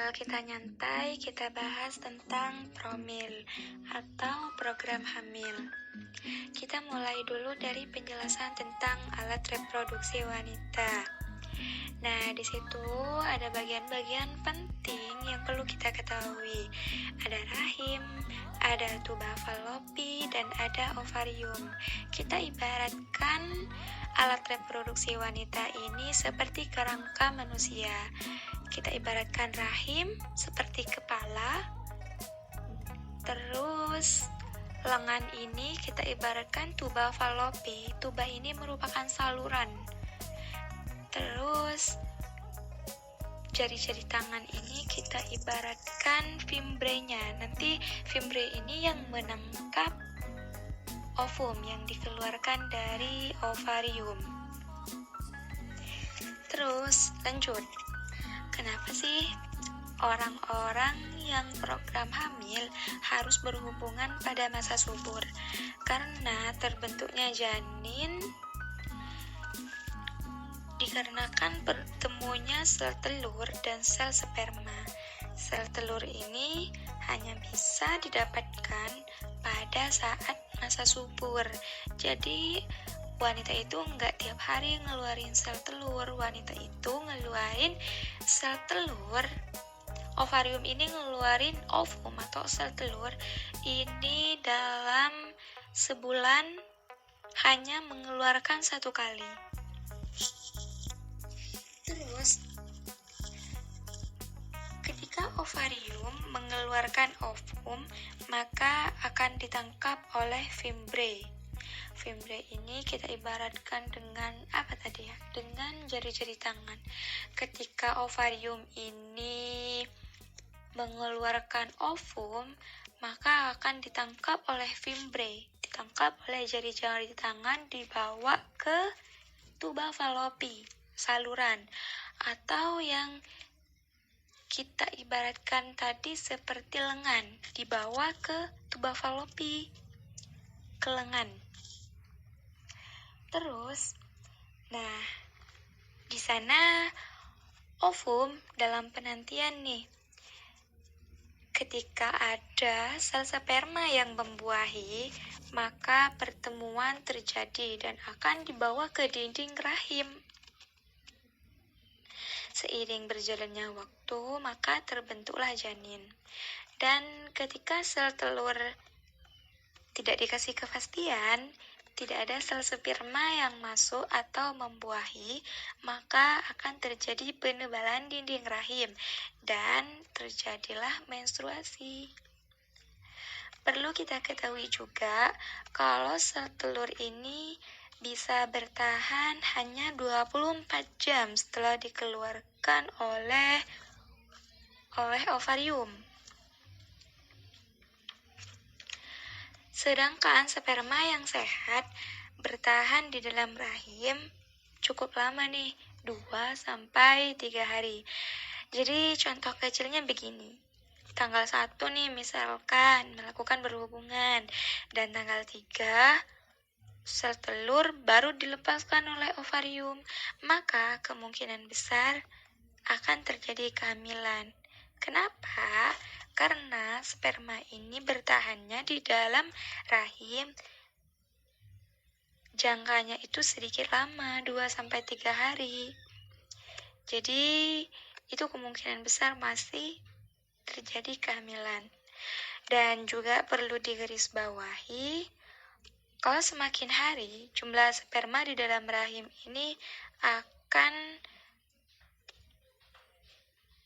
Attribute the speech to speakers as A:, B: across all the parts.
A: Sambil kita nyantai, kita bahas tentang promil atau program hamil. Kita mulai dulu dari penjelasan tentang alat reproduksi wanita. Nah, di situ ada bagian-bagian penting yang perlu kita ketahui. Ada rahim, ada tuba falopi, dan ada ovarium. Kita ibaratkan alat reproduksi wanita ini seperti kerangka manusia. Kita ibaratkan rahim seperti kepala, terus lengan ini kita ibaratkan tuba falopi. Tuba ini merupakan saluran. Terus jari-jari tangan ini kita ibaratkan fimbrenya. Nanti fimbre ini yang menangkap ovum yang dikeluarkan dari ovarium. Terus lanjut. Kenapa sih orang-orang yang program hamil harus berhubungan pada masa subur? Karena terbentuknya janin dikarenakan bertemunya sel telur dan sel sperma. Sel telur ini hanya bisa didapatkan pada saat masa subur. Jadi wanita itu nggak tiap hari ngeluarin sel telur. Wanita itu ngeluarin sel telur. Ovarium ini ngeluarin ovum atau sel telur ini dalam sebulan hanya mengeluarkan 1 kali. Terus, ketika ovarium mengeluarkan ovum, maka akan ditangkap oleh fimbre. Fimbre ini kita ibaratkan dengan apa tadi ya? Dengan jari-jari tangan. Ketika ovarium ini mengeluarkan ovum, maka akan ditangkap oleh fimbre, ditangkap oleh jari-jari tangan, dibawa ke tuba falopi, saluran, atau yang kita ibaratkan tadi seperti lengan, dibawa ke tuba falopi, ke lengan. Terus, nah, di sana ovum dalam penantian nih. Ketika ada sel sperma yang membuahi, maka pertemuan terjadi dan akan dibawa ke dinding rahim. Seiring berjalannya waktu, maka terbentuklah janin. Dan ketika sel telur tidak dikasih kepastian, tidak ada sel sperma yang masuk atau membuahi, maka akan terjadi penebalan dinding rahim dan terjadilah menstruasi. Perlu kita ketahui juga kalau sel telur ini bisa bertahan hanya 24 jam setelah dikeluarkan oleh ovarium. Sedangkan sperma yang sehat bertahan di dalam rahim cukup lama nih, 2-3 hari. Jadi contoh kecilnya begini. Tanggal 1 nih misalkan melakukan berhubungan, dan tanggal 3 sel telur baru dilepaskan oleh ovarium, maka kemungkinan besar akan terjadi kehamilan. Kenapa? Karena sperma ini bertahannya di dalam rahim jangkanya itu sedikit lama, 2-3 hari. Jadi itu kemungkinan besar masih terjadi kehamilan. Dan juga perlu digarisbawahi, kalau semakin hari jumlah sperma di dalam rahim ini akan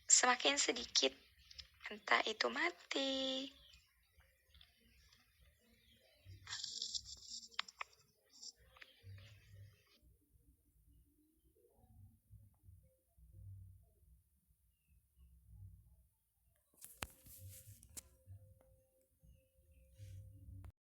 A: semakin sedikit, entah itu mati